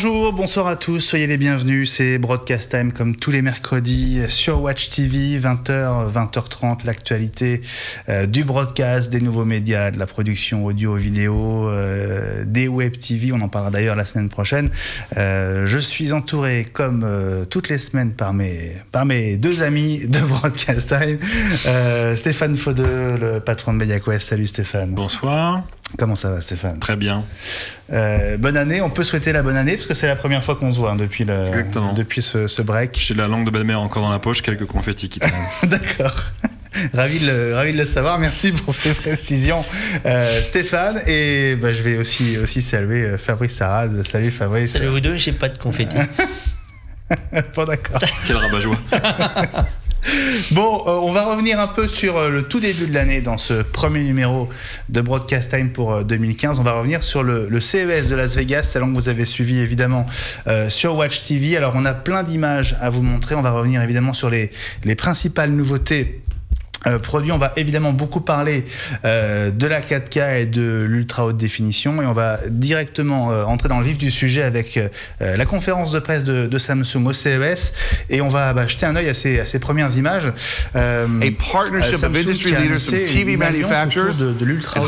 Bonjour, bonsoir à tous, soyez les bienvenus, c'est Broadcast Time comme tous les mercredis sur Watch TV, 20h, 20h30, l'actualité du broadcast, des nouveaux médias, de la production audio, vidéo, des web TV, on en parlera d'ailleurs la semaine prochaine. Je suis entouré comme toutes les semaines par mes deux amis de Broadcast Time, Stéphane Faudeux, le patron de MediaQuest. Salut Stéphane. Bonsoir. Comment ça va Stéphane? Très bien. Bonne année, on peut souhaiter la bonne année parce que c'est la première fois qu'on se voit depuis ce break. J'ai la langue de belle-mère encore dans la poche, quelques confettis qui traînent. D'accord. Ravi de le savoir, merci pour ces précisions Stéphane, et je vais aussi saluer Fabrice Sarad. Salut Fabrice. Salut vous deux, j'ai pas de confettis. Bon d'accord. Quel rabat-joie. Bon, on va revenir un peu sur le tout début de l'année dans ce premier numéro de Broadcast Time pour 2015. On va revenir sur le CES de Las Vegas, salon que vous avez suivi évidemment sur Watch TV. Alors on a plein d'images à vous montrer. On va revenir évidemment sur les principales nouveautés produits. On va évidemment beaucoup parler de la 4K et de l'ultra haute définition, et on va directement entrer dans le vif du sujet avec la conférence de presse de Samsung au CES, et on va jeter un œil à ces premières images. A partnership of industry leaders from TV manufacturers and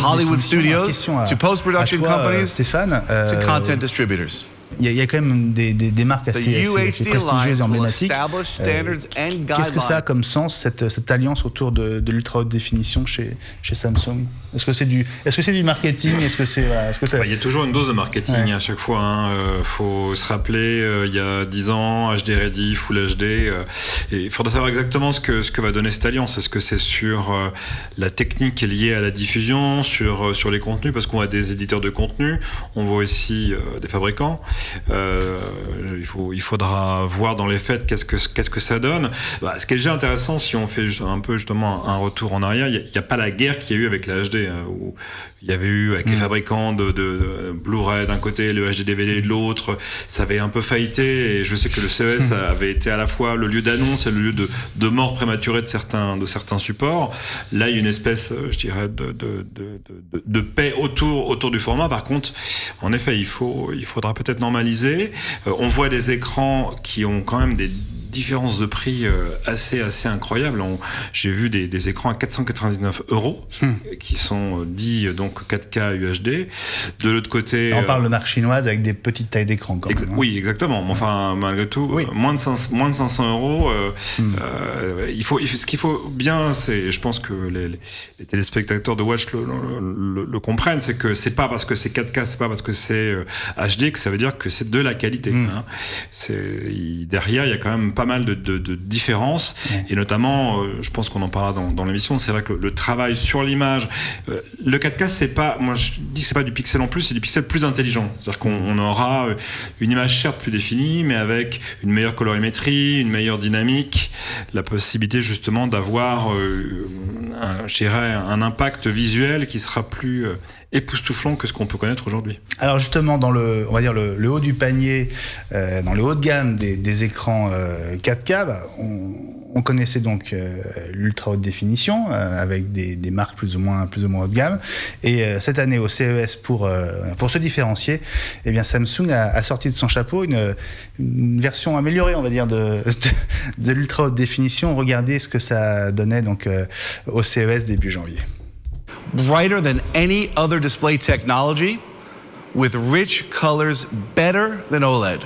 Hollywood studios to post-production companies Stéphane, to content distributors. Il y a quand même des marques assez prestigieuses et emblématiques. Qu'est-ce que ça a comme sens, cette alliance autour de l'ultra haute définition chez Samsung? Est-ce que c'est du marketing? Il y a toujours une dose de marketing à chaque fois. Faut se rappeler, il y a 10 ans, HD Ready, Full HD. Et il faudra savoir exactement ce que va donner cette alliance. Est-ce que c'est sur la technique qui est liée à la diffusion, sur les contenus, parce qu'on voit des éditeurs de contenu, on voit aussi des fabricants. Il faudra voir dans les faits qu'est-ce que ça donne. Ce qui est déjà intéressant, si on fait un peu justement un retour en arrière, il n'y a pas la guerre qu'il y a eu avec la HD, où il y avait eu avec les fabricants de Blu-ray d'un côté, le HD DVD de l'autre. Ça avait un peu faillité, et je sais que le CES avait été à la fois le lieu d'annonce et le lieu de mort prématurée de certains supports. Là, il y a une espèce, je dirais, de paix autour du format. Par contre, en effet, il faudra peut-être normaliser. On voit des écrans qui ont quand même des différences de prix assez incroyables. J'ai vu des écrans à 499 € qui sont dits donc 4K UHD. De l'autre côté, on parle de marque chinoise avec des petites tailles d'écran quand même. Oui, exactement. Mais enfin, malgré tout, moins de 500 €. Ce qu'il faut bien, c'est, je pense que les téléspectateurs de Watch le comprennent, c'est que c'est pas parce que c'est 4K, c'est pas parce que c'est HD que ça veut dire que c'est de la qualité. Derrière, il y a quand même pas mal de différences, et notamment, je pense qu'on en parlera dans l'émission, c'est vrai que le travail sur l'image, le 4K, c'est pas, moi je dis que c'est pas du pixel en plus, c'est du pixel plus intelligent. C'est-à-dire qu'on aura une image certes plus définie, mais avec une meilleure colorimétrie, une meilleure dynamique, la possibilité justement d'avoir, je dirais, un impact visuel qui sera plus époustouflant que ce qu'on peut connaître aujourd'hui. Alors justement, dans le haut du panier, dans le haut de gamme des écrans 4K, on connaissait donc l'ultra haute définition avec des marques plus ou moins haut de gamme, et cette année au CES pour se différencier, eh bien Samsung a sorti de son chapeau une version améliorée, on va dire, de l'ultra haute définition. Regardez ce que ça donnait donc au CES début janvier. Brighter than any other display technology, with rich colors better than OLED,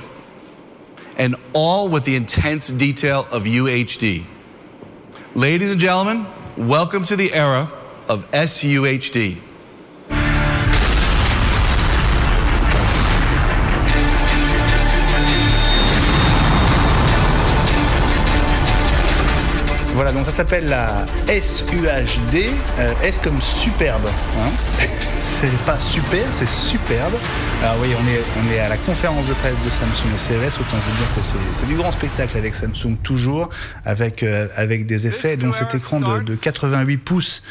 and all with the intense detail of UHD. Ladies and gentlemen, welcome to the era of SUHD. Voilà, donc ça s'appelle la SUHD, S comme superbe, c'est pas super, c'est superbe. Alors oui, on est à la conférence de presse de Samsung au CES, autant vous dire que c'est du grand spectacle avec Samsung toujours, avec des effets. Donc cet écran de 88 pouces,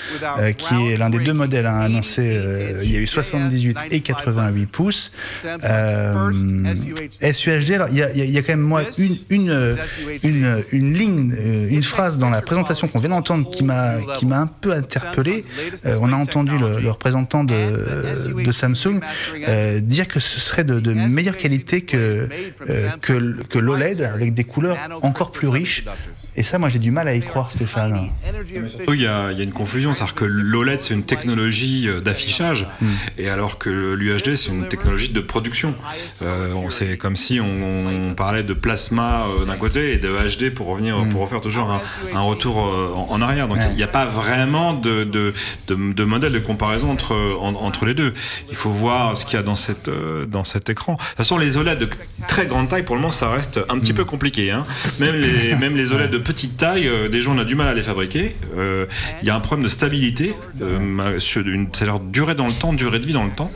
qui est l'un des deux modèles annoncés, il y a eu 78 et 88 pouces. SUHD, alors il y a quand même une ligne, une phrase dans la présentation qu'on vient d'entendre qui m'a un peu interpellé. On a entendu le représentant de Samsung dire que ce serait de meilleure qualité que l'OLED, avec des couleurs encore plus riches. Et ça, moi, j'ai du mal à y croire, Stéphane. Il y a une confusion, c'est-à-dire que l'OLED, c'est une technologie d'affichage, et alors que l'UHD, c'est une technologie de production. C'est comme si on parlait de plasma d'un côté et de HD pour refaire toujours un retour en arrière. Donc il n'y a pas vraiment de modèle de comparaison entre les deux. Il faut voir ce qu'il y a dans cet écran. De toute façon, les OLED de très grande taille, pour le moment, ça reste un petit peu compliqué. Hein. Même les OLED de petite taille, des gens on a du mal à les fabriquer. Il y a un problème de stabilité, c'est leur durée dans le temps, durée de vie dans le temps.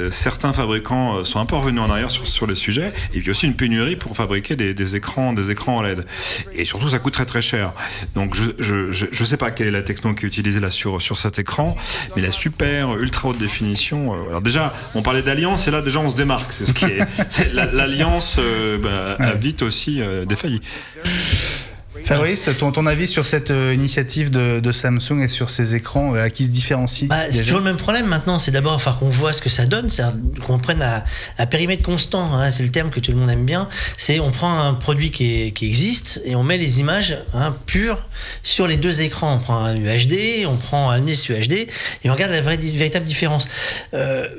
Certains fabricants sont un peu revenus en arrière sur les sujets, et puis aussi une pénurie pour fabriquer des écrans OLED. Et surtout, ça coûte très très cher. Donc je sais pas quelle est la techno qui est utilisée là sur cet écran, mais la super ultra haute définition. Alors déjà, on parlait d'alliance, et là déjà on se démarque. C'est ce qui est l'alliance a vite aussi défailli. Fabrice, ton avis sur cette initiative de Samsung et sur ces écrans qui se différencient? C'est toujours le même problème maintenant, c'est d'abord qu'on voit ce que ça donne, qu'on prenne à périmètre constant, hein, c'est le terme que tout le monde aime bien, c'est on prend un produit qui existe et on met les images pures sur les deux écrans, on prend un UHD, on prend un UHD et on regarde la véritable différence.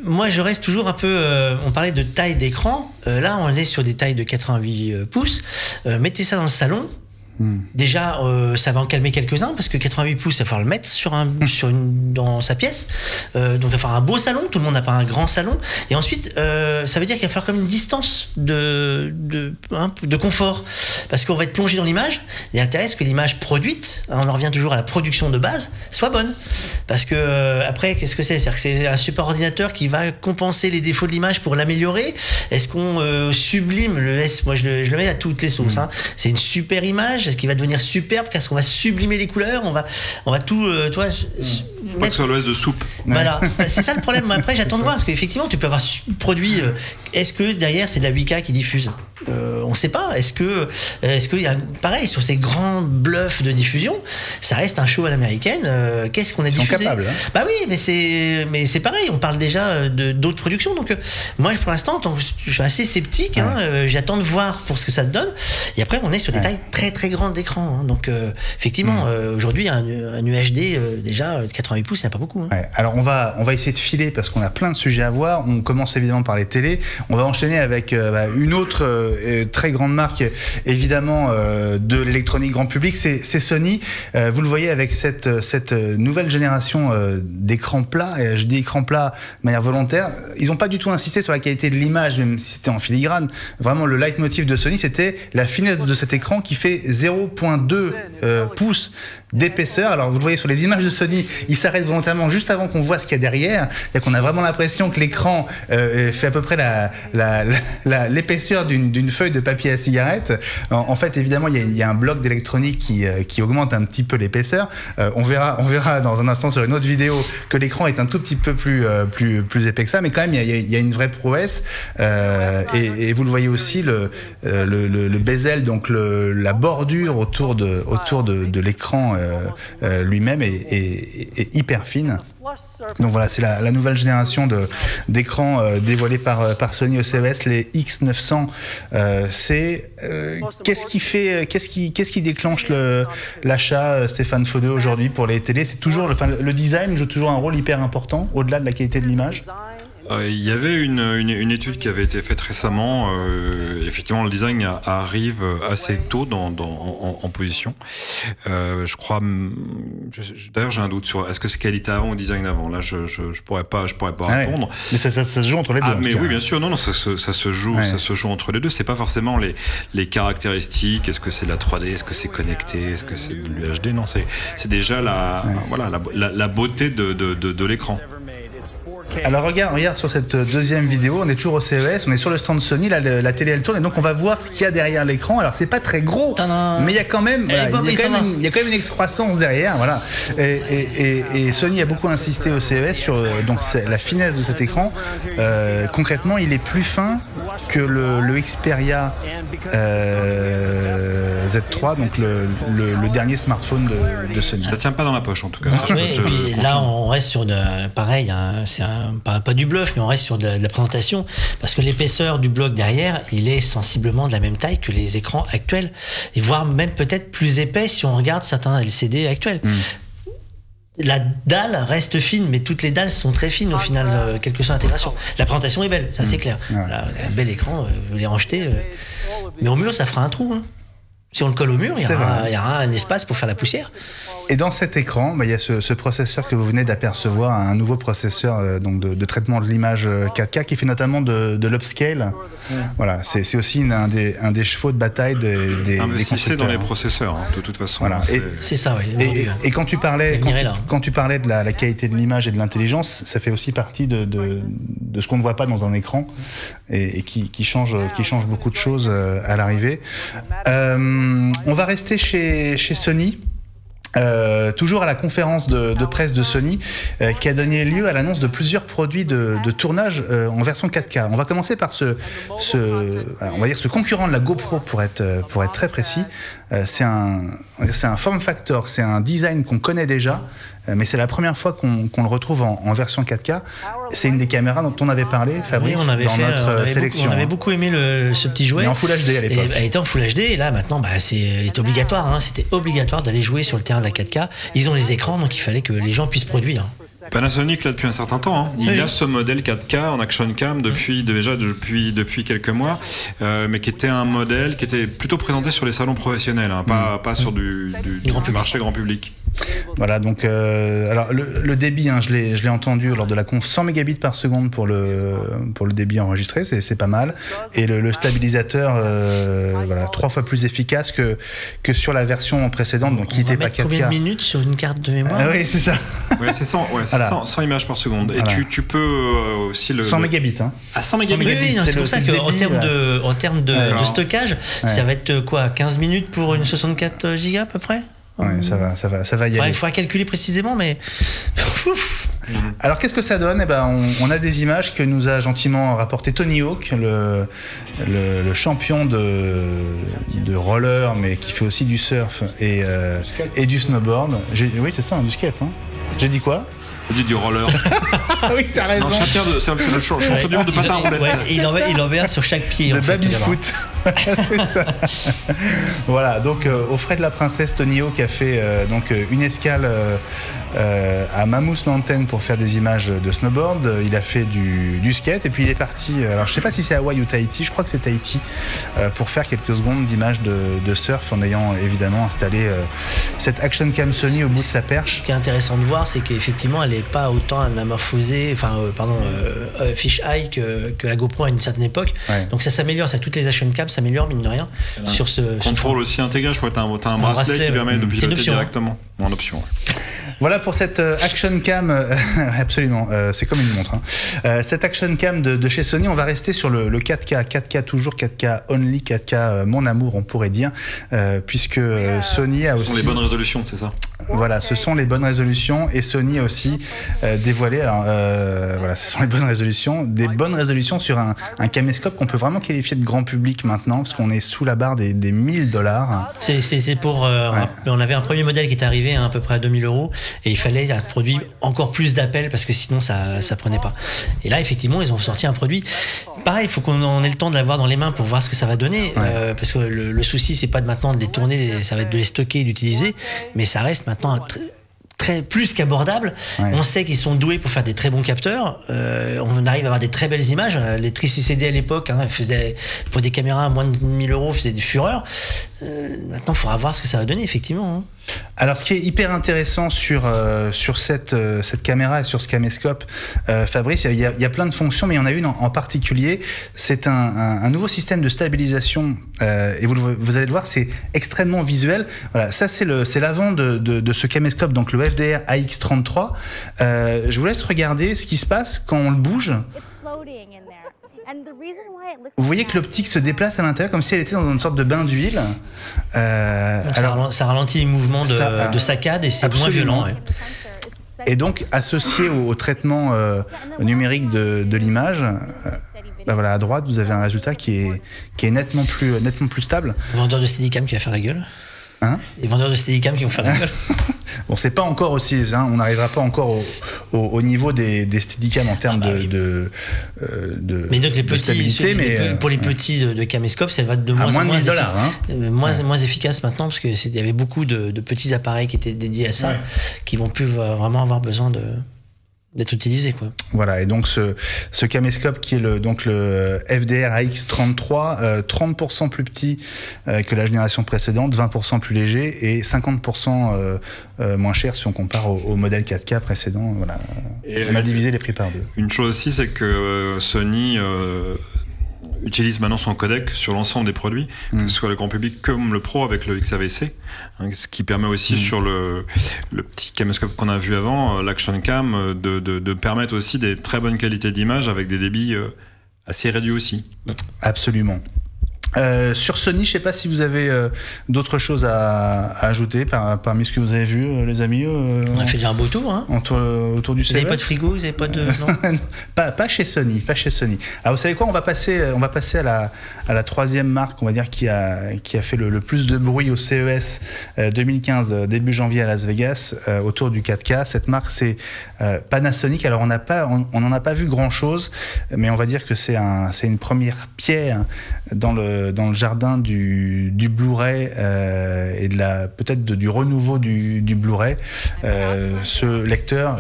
Moi je reste toujours un peu, on parlait de taille d'écran, là on est sur des tailles de 88 pouces, mettez ça dans le salon. Déjà, ça va en calmer quelques-uns parce que 88 pouces, il va falloir le mettre dans sa pièce. Donc, il va falloir un beau salon. Tout le monde n'a pas un grand salon. Et ensuite, ça veut dire qu'il va falloir comme une distance de confort parce qu'on va être plongé dans l'image. Et l'intérêt, c'est que l'image produite, on en revient toujours à la production de base, soit bonne. Parce que après, qu'est-ce que c'est? C'est-à-dire que c'est un super ordinateur qui va compenser les défauts de l'image pour l'améliorer. Est-ce qu'on sublime le S? Moi, je le mets à toutes les sauces. Hein. C'est une super image qui va devenir superbe parce qu'on va sublimer les couleurs, on va tout mettre sur l'OS de soupe. Voilà, c'est ça le problème. Après, j'attends de voir parce qu'effectivement, tu peux avoir produit. Est-ce que derrière c'est de la 8K qui diffuse? On ne sait pas. Est-ce qu'il y a pareil sur ces grands bluffs de diffusion, ça reste un show à l'américaine. Qu'est-ce qu'on a diffusé? Ils sont capables, hein. Bah oui, mais c'est pareil. On parle déjà d'autres productions. Donc moi, pour l'instant, je suis assez sceptique. Hein, j'attends de voir pour ce que ça te donne. Et après, on est sur des tailles très très grandes d'écran. Hein. Donc effectivement, aujourd'hui, un UHD déjà de 88 pouces, il n'y en a pas beaucoup. Hein. Ouais. Alors on va essayer de filer parce qu'on a plein de sujets à voir. On commence évidemment par les télés. On va enchaîner avec une autre très grande marque évidemment de l'électronique grand public, c'est Sony. Vous le voyez avec cette nouvelle génération d'écrans plats, et je dis écran plat de manière volontaire. Ils n'ont pas du tout insisté sur la qualité de l'image, même si c'était en filigrane. Vraiment, le leitmotiv de Sony, c'était la finesse de cet écran qui fait 0,2 pouces d'épaisseur. Alors vous le voyez sur les images de Sony, il s'arrête volontairement juste avant qu'on voit ce qu'il y a derrière. C'est-à-dire qu'on a vraiment l'impression que l'écran fait à peu près l'épaisseur d'une feuille de papier à cigarette. En fait, évidemment, il y a un bloc d'électronique qui augmente un petit peu l'épaisseur. On verra dans un instant sur une autre vidéo que l'écran est un tout petit peu plus épais que ça, mais quand même, il y a une vraie prouesse. Et vous le voyez aussi, le bezel, donc la bordure autour de l'écran lui-même est hyper fine. Donc voilà, c'est la nouvelle génération d'écrans dévoilés par Sony au CES, les X900. Qu'est-ce qui déclenche l'achat, Stéphane Faudeux, aujourd'hui pour les télés? C'est toujours le design joue toujours un rôle hyper important au-delà de la qualité de l'image. Il y avait une étude qui avait été faite récemment. Effectivement, le design arrive assez tôt en position. Je crois. D'ailleurs, j'ai un doute sur est-ce que c'est qualité avant ou design avant. Là, je pourrais pas répondre. Ouais. Mais ça se joue entre les deux. Mais oui, bien sûr. Non, ça se joue. Ouais. Ça se joue entre les deux. C'est pas forcément les caractéristiques. Est-ce que c'est de la 3D? Est-ce que c'est connecté? Est-ce que c'est de l'UHD? Non, c'est déjà la beauté de l'écran. Alors regarde sur cette deuxième vidéo, on est toujours au CES, on est sur le stand Sony, là, la télé elle tourne et donc on va voir ce qu'il y a derrière l'écran. Alors c'est pas très gros, mais il y a quand même, il y a quand même une excroissance derrière, voilà. Et Sony a beaucoup insisté au CES sur donc la finesse de cet écran. Concrètement, il est plus fin que le Xperia Z3, donc le dernier smartphone de Sony. Ça tient pas dans la poche en tout cas. Oui, et puis là on reste sur pareil, hein, c'est pas du bluff, mais on reste sur de la présentation, parce que l'épaisseur du bloc derrière, il est sensiblement de la même taille que les écrans actuels, et voire même peut-être plus épais si on regarde certains LCD actuels. La dalle reste fine, mais toutes les dalles sont très fines au final, quelle que soit l'intégration. La présentation est belle, ça c'est clair. Là, un bel écran, vous les racheter, mais au mur ça fera un trou. Hein. Si on le colle au mur, il y aura un espace pour faire la poussière. Et dans cet écran, il y a ce processeur que vous venez d'apercevoir, un nouveau processeur donc de traitement de l'image 4K qui fait notamment de l'upscale. Voilà, c'est aussi un des chevaux de bataille des investissez dans les processeurs, hein, de toute façon. Voilà. C'est ça, oui. Et quand tu parlais de la qualité de l'image et de l'intelligence, ça fait aussi partie de ce qu'on ne voit pas dans un écran et qui change beaucoup de choses à l'arrivée. On va rester chez Sony. Toujours à la conférence de presse de Sony qui a donné lieu à l'annonce de plusieurs produits de tournage en version 4K. On va commencer par on va dire ce concurrent de la GoPro pour être très précis. C'est un form factor, c'est un design qu'on connaît déjà, mais c'est la première fois qu'on le retrouve en version 4K. C'est une des caméras dont on avait parlé, Fabrice, notre sélection. On avait beaucoup aimé ce petit jouet. Mais en Full HD à l'époque. Elle était en Full HD et là maintenant c'est obligatoire. Hein, c'était obligatoire d'aller jouer sur le terrain de la 4K. Ils ont les écrans, donc il fallait que les gens puissent produire. Panasonic là depuis un certain temps, hein. Il y a ce modèle 4K en action cam depuis quelques mois, mais qui était un modèle qui était plutôt présenté sur les salons professionnels, hein, pas sur du marché grand public. Voilà, donc alors le débit, hein, je l'ai entendu lors de la conf, 100 mégabits par seconde pour le débit enregistré, c'est pas mal, et le stabilisateur 3 fois plus efficace que sur la version précédente, donc qui n'était pas 4K. Combien de minutes sur une carte de mémoire? Oui, c'est ça. Ouais, c'est 100 images par seconde. Et voilà. tu peux aussi 100 mégabits. Hein. À 100 mégabits. Oui, c'est pour ça qu'en termes de stockage, ça va être quoi, 15 minutes pour une 64 Go à peu près? Ouais, ça va y aller. Il faudra calculer précisément, mais... Alors qu'est-ce que ça donne? On a des images que nous a gentiment rapporté Tony Hawk, le champion de roller, mais qui fait aussi du surf et du snowboard. Oui, c'est ça, du skate. Hein. J'ai dit quoi? Du roller. Oui, t'as raison. C'est le champion du monde de patin à roulette. Il enverra sur chaque pied. De baby-foot. C'est ça. Voilà, donc aux frais de la princesse, Tony Hawk a fait une escale à Mammoth Mountain pour faire des images de snowboard. Il a fait du skate et puis il est parti, alors je sais pas si c'est Hawaï ou Tahiti, je crois que c'est Tahiti, pour faire quelques secondes d'images de surf en ayant évidemment installé cette action cam Sony au bout de sa perche. Ce qui est intéressant de voir, c'est qu'effectivement elle n'est pas autant anamorphosée, fish eye que la GoPro à une certaine époque. Ouais. Donc ça s'améliore, ça, toutes les action cam s'améliorent mine de rien. Sur ce contrôle aussi intégré, je crois que t'as un bracelet qui permet de piloter directement. En option. Ouais. Voilà pour cette action cam, absolument, c'est comme une montre. Hein. Cette action cam de chez Sony, on va rester sur le 4K, 4K toujours, 4K only, 4K mon amour, on pourrait dire, puisque Sony a aussi... Ce sont les bonnes résolutions, c'est ça? Voilà, ce sont les bonnes résolutions et Sony a aussi dévoilé, alors voilà, ce sont les bonnes résolutions, des bonnes résolutions sur un caméscope qu'on peut vraiment qualifier de grand public maintenant, parce qu'on est sous la barre des $1000. C'est pour... on avait un premier modèle qui est arrivé à peu près à 2000 €. Et il fallait un produit encore plus d'appels parce que sinon ça prenait pas. Et là effectivement ils ont sorti un produit. Pareil, il faut qu'on ait le temps de l'avoir dans les mains pour voir ce que ça va donner. Ouais. Parce que le souci c'est pas de maintenant de les tourner, ça va être de les stocker et d'utiliser, mais ça reste maintenant plus qu'abordable. Ouais. On sait qu'ils sont doués pour faire des très bons capteurs. On arrive à avoir des très belles images. Les TriCCD à l'époque faisaient, pour des caméras à moins de 1000 €, faisaient des fureurs. Maintenant, il faudra voir ce que ça va donner, effectivement. Hein. Alors, ce qui est hyper intéressant sur cette caméra et sur ce caméscope, Fabrice, il y a plein de fonctions, mais il y en a une en particulier. C'est un nouveau système de stabilisation, et vous allez le voir, c'est extrêmement visuel. Voilà, ça c'est l'avant de ce caméscope, donc le FDR AX33. Je vous laisse regarder ce qui se passe quand on le bouge. Vous voyez que l'optique se déplace à l'intérieur comme si elle était dans une sorte de bain d'huile. Ça ralentit les mouvements de saccade et c'est moins violent. Ouais. Et donc, associé au traitement numérique de l'image, voilà, à droite, vous avez un résultat qui est nettement plus stable. Vendeur de Steadicam qui va faire la gueule. Hein? Les vendeurs de Steadicam qui vont faire la gueule. Bon, c'est pas encore aussi, hein, on n'arrivera pas encore au niveau des Steadicam en termes de donc les petits, stabilité, mais pour les petits de caméscope, ça va de moins en moins moins efficace maintenant parce que il y avait beaucoup de petits appareils qui étaient dédiés à ça, qui vont plus vraiment avoir besoin d'être utilisé, quoi. Voilà, et donc ce caméscope qui est le FDR AX33, 30% plus petit que la génération précédente, 20% plus léger et 50% moins cher si on compare au modèle 4K précédent. Voilà. Et on a divisé les prix par deux. Une chose aussi, c'est que Sony utilise maintenant son codec sur l'ensemble des produits, que ce soit le grand public comme le pro avec le XAVC, hein, ce qui permet aussi sur le petit caméscope qu'on a vu avant, l'Action Cam, de permettre aussi des très bonnes qualités d'image avec des débits assez réduits aussi. Absolument. Sur Sony, je ne sais pas si vous avez d'autres choses à ajouter parmi ce que vous avez vu, les amis. On a fait déjà un beau tour, hein. Autour du CES. Vous n'avez pas de frigo, vous n'avez pas de non pas chez Sony, pas chez Sony. Alors vous savez quoi, on va passer à la troisième marque, on va dire qui a fait le plus de bruit au CES 2015 début janvier à Las Vegas autour du 4K. Cette marque c'est Panasonic. Alors on n'en a pas vu grand chose, mais on va dire que c'est une première pierre dans le jardin du Blu-ray et peut-être du renouveau du Blu-ray, ce lecteur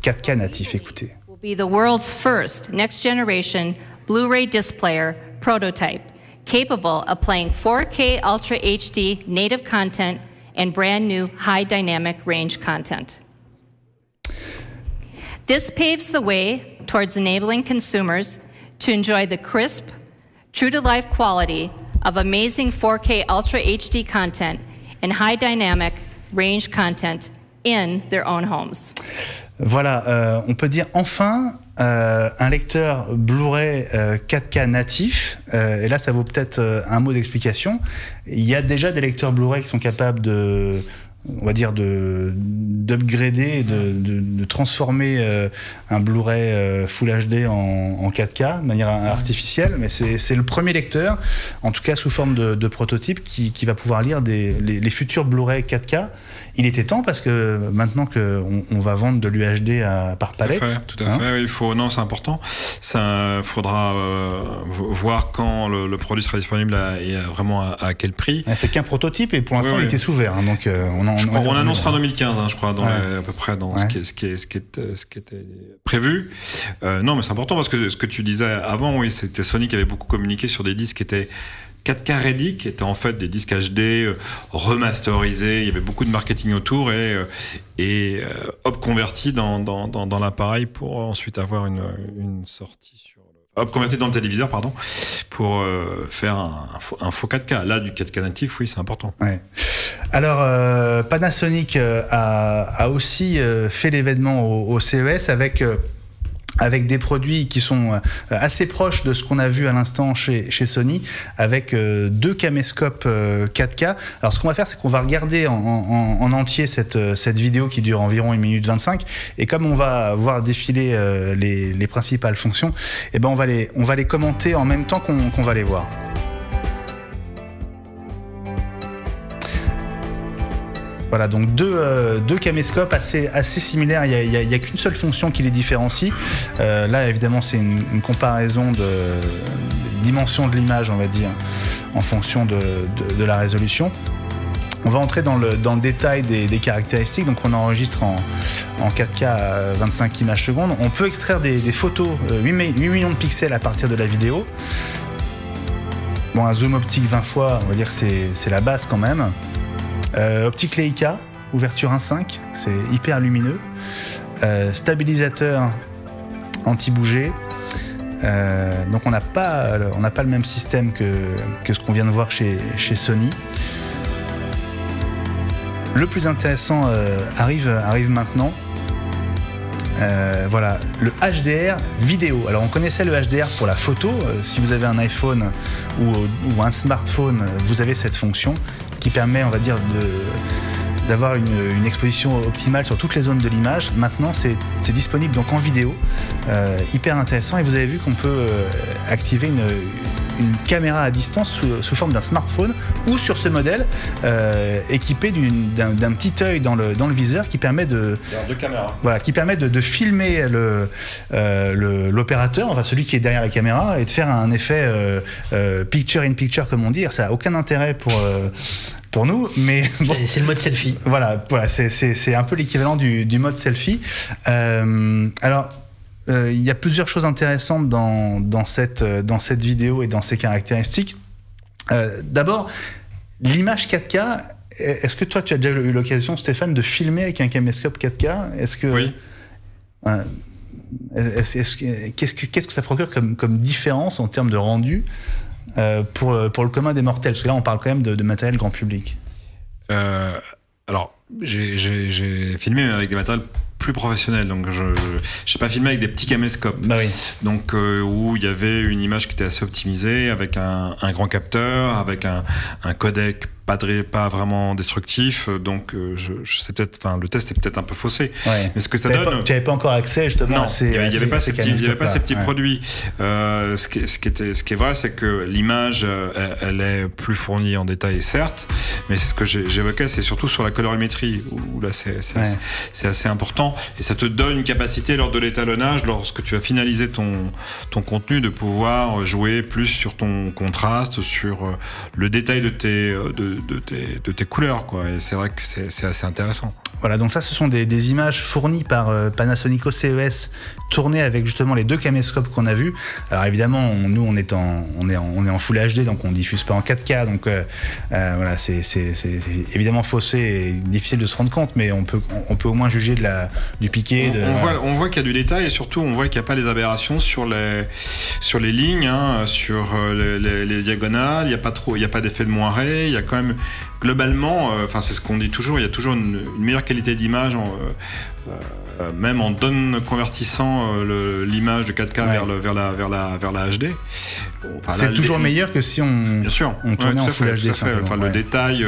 4K natif. Écoutez. Will be the world's first next generation Blu-ray disc player prototype, capable of playing 4K Ultra HD native content and brand new high dynamic range content. This paves the way towards enabling consumers to enjoy the crisp, true-to-life quality of amazing 4K Ultra HD content and high dynamic range content in their own homes. Voilà, on peut dire enfin un lecteur Blu-ray 4K natif, et là ça vaut peut-être un mot d'explication. Il y a déjà des lecteurs Blu-ray qui sont capables d'upgrader, de transformer un Blu-ray Full HD en 4K de manière artificielle, mais c'est le premier lecteur, en tout cas sous forme de prototype, qui va pouvoir lire les futurs Blu-ray 4K. Il était temps parce que maintenant qu'on va vendre de l'UHD par palette. Tout à fait, oui, c'est important. Ça faudra voir quand le produit sera disponible et vraiment à quel prix. C'est qu'un prototype et pour l'instant il était sous verre, hein, donc on annoncera en 2015, hein, je crois, à peu près dans ce qui était prévu. Non, mais c'est important parce que ce que tu disais avant, oui, c'était Sony qui avait beaucoup communiqué sur des disques qui étaient 4K ready, qui étaient en fait des disques HD remasterisés. Il y avait beaucoup de marketing autour et convertis dans l'appareil pour ensuite avoir une sortie sur converti dans le téléviseur, pardon, pour faire un faux 4K. Là, du 4K natif, oui, c'est important. Ouais. Alors, Panasonic a aussi fait l'événement au CES avec des produits qui sont assez proches de ce qu'on a vu à l'instant chez Sony, avec deux caméscopes 4K. Alors ce qu'on va faire, c'est qu'on va regarder en entier cette vidéo qui dure environ 1 minute 25, et comme on va voir défiler les principales fonctions, et ben on va les commenter en même temps qu'on va les voir. Voilà, donc deux caméscopes assez similaires. Il y a qu'une seule fonction qui les différencie. Là, évidemment, c'est une comparaison de dimension de l'image, on va dire, en fonction de la résolution. On va entrer dans le détail des caractéristiques. Donc, on enregistre en 4K à 25 images secondes. On peut extraire des photos, 8 millions de pixels à partir de la vidéo. Bon, un zoom optique 20 fois, on va dire que c'est la base quand même. Optique Leica, ouverture 1.5, c'est hyper lumineux. Stabilisateur anti-bouger. Donc on n'a pas le même système que ce qu'on vient de voir chez Sony. Le plus intéressant arrive maintenant. Voilà, le HDR vidéo. Alors on connaissait le HDR pour la photo. Si vous avez un iPhone ou un smartphone, vous avez cette fonction qui permet, on va dire, d'avoir une exposition optimale sur toutes les zones de l'image. Maintenant, c'est disponible donc en vidéo, hyper intéressant. Et vous avez vu qu'on peut activer une caméra à distance sous forme d'un smartphone ou sur ce modèle équipé d'un petit œil dans le viseur qui permet de filmer l'opérateur, enfin celui qui est derrière la caméra, et de faire un effet picture in picture comme on dit. Ça n'a aucun intérêt pour nous, mais bon, c'est le mode selfie. Voilà, c'est un peu l'équivalent du mode selfie. Alors, il y a plusieurs choses intéressantes dans cette vidéo et dans ses caractéristiques. D'abord, l'image 4K. Est-ce que toi, tu as déjà eu l'occasion, Stéphane, de filmer avec un caméscope 4K? Est-ce que oui. Qu'est-ce que ça procure comme différence en termes de rendu pour le commun des mortels? Parce que là, on parle quand même de matériel grand public. Alors, j'ai filmé avec des matériels plus professionnels, donc je n'ai pas filmé avec des petits caméscopes. Bah oui. Donc où il y avait une image qui était assez optimisée, avec un grand capteur, avec un codec pas vraiment destructif, donc c'est peut-être, enfin, le test est peut-être un peu faussé. Ouais. Mais ce que ça donne, tu n'avais pas encore accès justement. Non, il n'y avait pas ces petits ouais. produits. Ce qui est vrai, c'est que l'image, elle est plus fournie en détail, certes, mais c'est ce que j'évoquais, c'est surtout sur la colorimétrie où là c'est assez important, et ça te donne une capacité lors de l'étalonnage, lorsque tu vas finaliser ton contenu, de pouvoir jouer plus sur ton contraste, sur le détail de tes couleurs, quoi. Et c'est vrai que c'est assez intéressant. Voilà, donc ça, ce sont des images fournies par Panasonic CES, tournées avec justement les deux caméscopes qu'on a vus. Alors évidemment, nous on est en Full HD, donc on diffuse pas en 4K, donc voilà, c'est évidemment faussé et difficile de se rendre compte, mais on peut au moins juger du piqué. On voit qu'il y a du détail, et surtout on voit qu'il n'y a pas les aberrations sur les lignes, hein, sur les diagonales. Il n'y a pas d'effet de moiré. Il y a quand même globalement, c'est ce qu'on dit toujours, il y a toujours une meilleure qualité d'image, même en convertissant l'image de 4K vers la HD. Bon, c'est toujours meilleur que si on tournait en Full HD. Le détail.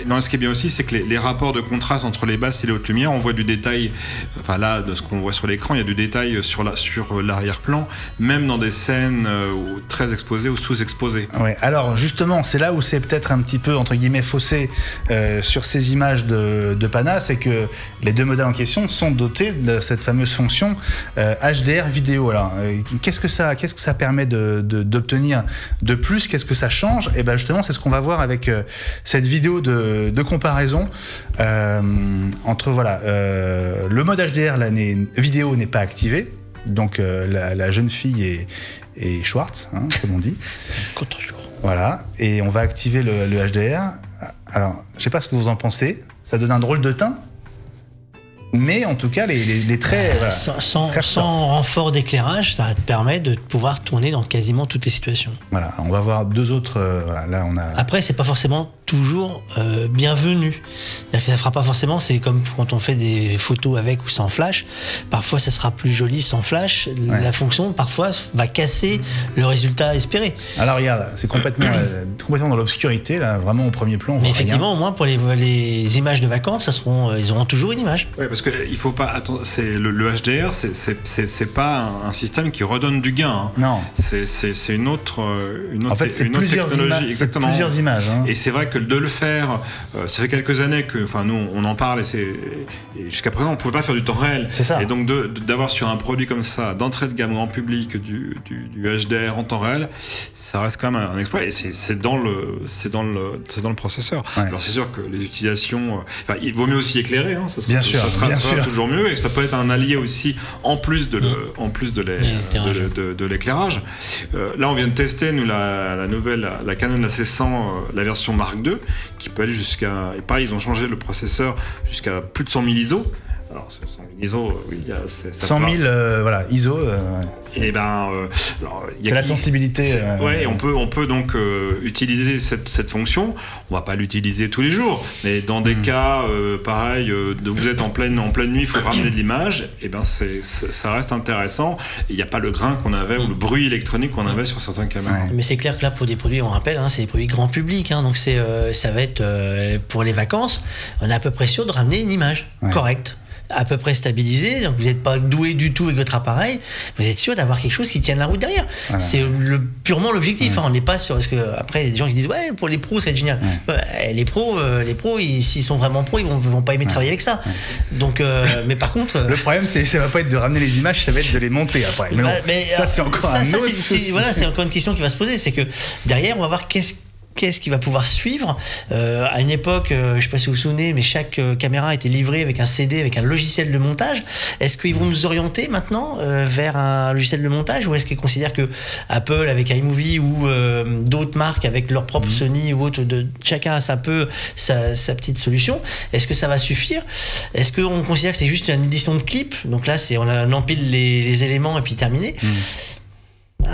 Non, ce qui est bien aussi, c'est que les rapports de contraste entre les basses et les hautes lumières, on voit du détail. Enfin là, de ce qu'on voit sur l'écran, il y a du détail sur l'arrière-plan, même dans des scènes très exposées ou sous-exposées. Ouais. Alors justement, c'est là où c'est peut-être un petit peu entre guillemets faussé sur ces images de Pana, c'est que les deux modèles en question sont dotés de cette fameuse fonction HDR vidéo. Alors qu'est-ce que ça permet d'obtenir de plus? Qu'est-ce que ça change? Et ben justement, c'est ce qu'on va voir avec cette vidéo de comparaison entre le mode HDR vidéo n'est pas activé, donc la jeune fille est Schwartz, hein, comme on dit. Voilà, et on va activer le HDR. Alors, je sais pas ce que vous en pensez. Ça donne un drôle de teint. Mais en tout cas, les traits... sans renfort d'éclairage, ça te permet de pouvoir tourner dans quasiment toutes les situations. Voilà, on va voir deux autres... là, on a... Après, c'est pas forcément toujours bienvenu. C'est-à-dire que ça fera pas forcément... C'est comme quand on fait des photos avec ou sans flash. Parfois, ça sera plus joli sans flash. Ouais. La fonction, parfois, va casser le résultat espéré. Alors, regarde, c'est complètement dans l'obscurité, là, vraiment au premier plan. Mais effectivement, au moins, pour les images de vacances, ils auront toujours une image. Ouais, parce qu'il faut pas attendre. Le HDR, c'est pas un système qui redonne du gain. Hein. Non. C'est une autre en fait, c'est plusieurs technologie. Exactement. Plusieurs images. Hein. Et c'est vrai que de le faire, ça fait quelques années que, nous, on en parle, et jusqu'à présent, on pouvait pas faire du temps réel. C'est ça. Et donc d'avoir sur un produit comme ça, d'entrée de gamme grand public, du HDR en temps réel, ça reste quand même un exploit. Et c'est dans le processeur. Ouais. Alors c'est sûr que les utilisations, il vaut mieux aussi éclairer. Hein, ça sera toujours mieux, et ça peut être un allié aussi en plus de l'éclairage. Là, on vient de tester nous la Canon AC100, la version Mark II. 2 qui peut aller jusqu'à... Et pareil, ils ont changé le processeur jusqu'à plus de 100 000 ISO. Alors, 100 000 ISO, oui, ça 100 000 voilà, ISO. Et ben, c'est la sensibilité. Ouais, on peut donc utiliser cette fonction. On va pas l'utiliser tous les jours, mais dans des cas pareil, vous êtes en pleine nuit, il faut ramener de l'image. Et ben, ça reste intéressant. Il n'y a pas le grain qu'on avait ou le bruit électronique qu'on avait sur certaines caméras. Ouais. Mais c'est clair que là, pour des produits, on rappelle, c'est des produits grand public, donc ça va être pour les vacances. On est à peu près sûr de ramener une image correcte, à peu près stabilisé, donc vous n'êtes pas doué du tout avec votre appareil, vous êtes sûr d'avoir quelque chose qui tienne la route derrière. Voilà. C'est purement l'objectif. On n'est pas sur... Parce que après, il y a des gens qui disent ouais, pour les pros, ça va être génial. Les pros, s'ils sont vraiment pros, ils vont pas aimer travailler avec ça. Donc, mais par contre... Le problème, ça va pas être de ramener les images, ça va être de les monter après. Mais, ça, c'est encore un autre souci. Voilà, c'est encore une question qui va se poser. C'est que derrière, on va voir qu'est-ce qui va pouvoir suivre. À une époque, je ne sais pas si vous vous souvenez, mais chaque caméra était livrée avec un CD, avec un logiciel de montage. Est-ce qu'ils vont nous orienter maintenant vers un logiciel de montage, ou est-ce qu'ils considèrent que Apple avec iMovie ou d'autres marques avec leur propre Sony ou autre, chacun a sa petite solution? Est-ce que ça va suffire? Est-ce qu'on considère que c'est juste une édition de clip? Donc là, on empile les éléments et puis terminé.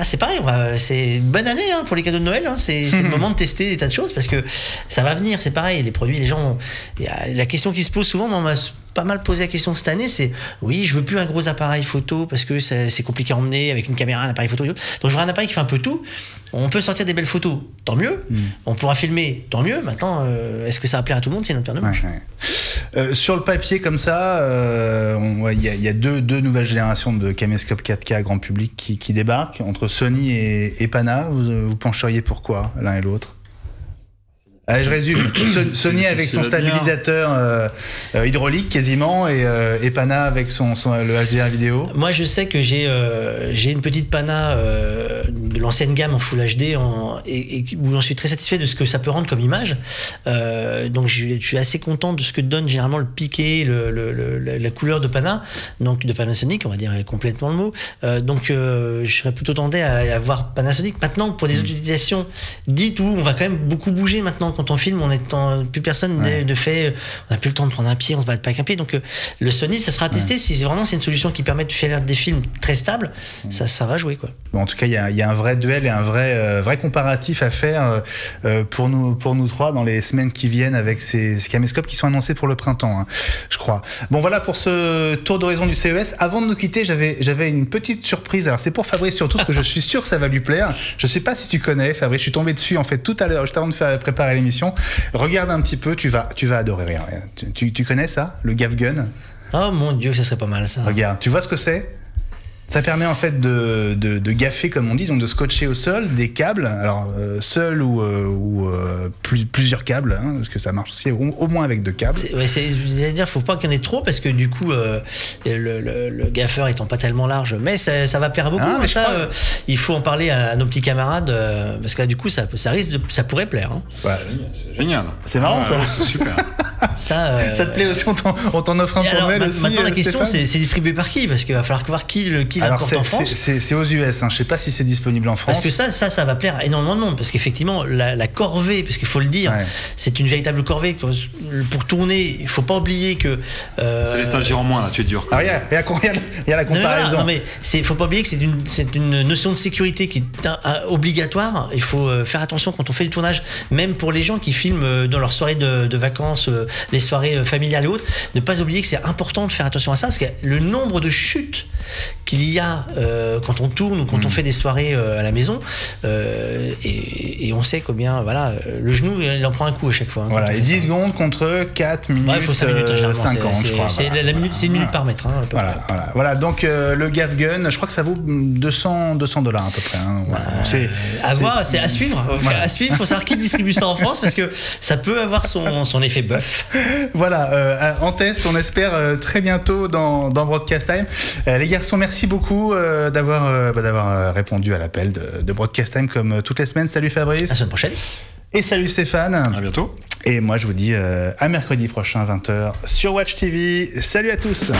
C'est pareil, c'est une bonne année pour les cadeaux de Noël. C'est le moment de tester des tas de choses parce que ça va venir. C'est pareil, les produits, les gens. La question qui se pose souvent, on m'a pas mal posé la question cette année, c'est oui, je veux plus un gros appareil photo parce que c'est compliqué à emmener avec une caméra, un appareil photo. Donc je veux un appareil qui fait un peu tout. On peut sortir des belles photos, tant mieux. On pourra filmer, tant mieux. Maintenant, est-ce que ça va plaire à tout le monde? C'est notre paire de manches. Sur le papier comme ça, il y a deux nouvelles générations de caméscope 4K grand public qui débarquent entre Sony et Pana. Vous pencheriez pour quoi l'un et l'autre? Allez, je résume. Sony avec son stabilisateur hydraulique quasiment et Pana avec le HDR vidéo. Moi, je sais que j'ai une petite Pana de l'ancienne gamme en Full HD où j'en suis très satisfait de ce que ça peut rendre comme image. Donc, je suis assez content de ce que donne généralement le piqué, la couleur de Pana, donc de Panasonic, on va dire complètement le mot. Donc, je serais plutôt tenté à avoir Panasonic. Maintenant, pour des utilisations dites où on va quand même beaucoup bouger maintenant. Quand on filme, plus personne ne fait, on n'a plus le temps de prendre un pied, on se bat pas avec un pied. Donc le Sony, ça sera testé. Si vraiment c'est une solution qui permet de faire des films très stables, ça va jouer quoi. Bon, en tout cas, il y a un vrai duel et un vrai comparatif à faire pour nous trois dans les semaines qui viennent avec ces caméscopes qui sont annoncés pour le printemps, je crois. Bon, voilà pour ce tour d'horizon du CES. Avant de nous quitter, j'avais une petite surprise. Alors c'est pour Fabrice surtout, parce que je suis sûr que ça va lui plaire. Je sais pas si tu connais Fabrice. Je suis tombé dessus en fait tout à l'heure, juste avant de préparer l'émission. Regarde un petit peu, tu vas adorer. Tu connais ça, le Gaff Gun? Oh mon Dieu, ça serait pas mal ça. Regarde, tu vois ce que c'est? Ça permet en fait de gaffer, comme on dit, donc de scotcher au sol des câbles, alors seuls ou plusieurs câbles, parce que ça marche aussi au moins avec 2 câbles. C'est-à-dire, faut pas qu'il y en ait trop, parce que du coup, le gaffeur étant pas tellement large, mais ça va plaire à beaucoup. Il faut en parler à nos petits camarades, parce que là, du coup, ça pourrait plaire. Ouais, c'est génial. C'est marrant ça. C'est super. Ça te plaît aussi? On t'en offre un pour Noël aussi. Maintenant, la question, c'est distribué par qui? Parce qu'il va falloir voir qui l'importe en France. C'est aux US, je sais pas si c'est disponible en France. Parce que ça va plaire à énormément de monde. Parce qu'effectivement, la corvée, parce qu'il faut le dire, c'est une véritable corvée. Pour tourner, il faut pas oublier que. C'est les stagiaires en moins, là, tu es dur. Il y a la comparaison. Non, mais faut pas oublier que c'est une notion de sécurité qui est obligatoire. Il faut faire attention quand on fait du tournage, même pour les gens qui filment dans leurs soirées de vacances, les soirées familiales et autres, ne pas oublier que c'est important de faire attention à ça, parce que le nombre de chutes qu'il y a quand on tourne ou quand on fait des soirées à la maison, et on sait combien, le genou il en prend un coup à chaque fois. Voilà, et 10 secondes contre 4 minutes, il faut 5 minutes, 50, je crois. C'est une minute par mètre. Voilà, donc le Gaff Gun, je crois que ça vaut $200 à peu près. C'est à suivre. À suivre, il faut savoir qui distribue ça en France, parce que ça peut avoir son effet bœuf. Voilà, en test, on espère très bientôt dans Broadcast Time. Les garçons, merci beaucoup d'avoir répondu à l'appel de Broadcast Time comme toutes les semaines. Salut Fabrice. À la semaine prochaine. Et salut Stéphane. À bientôt. Et moi je vous dis à mercredi prochain 20h sur Watch TV. Salut à tous.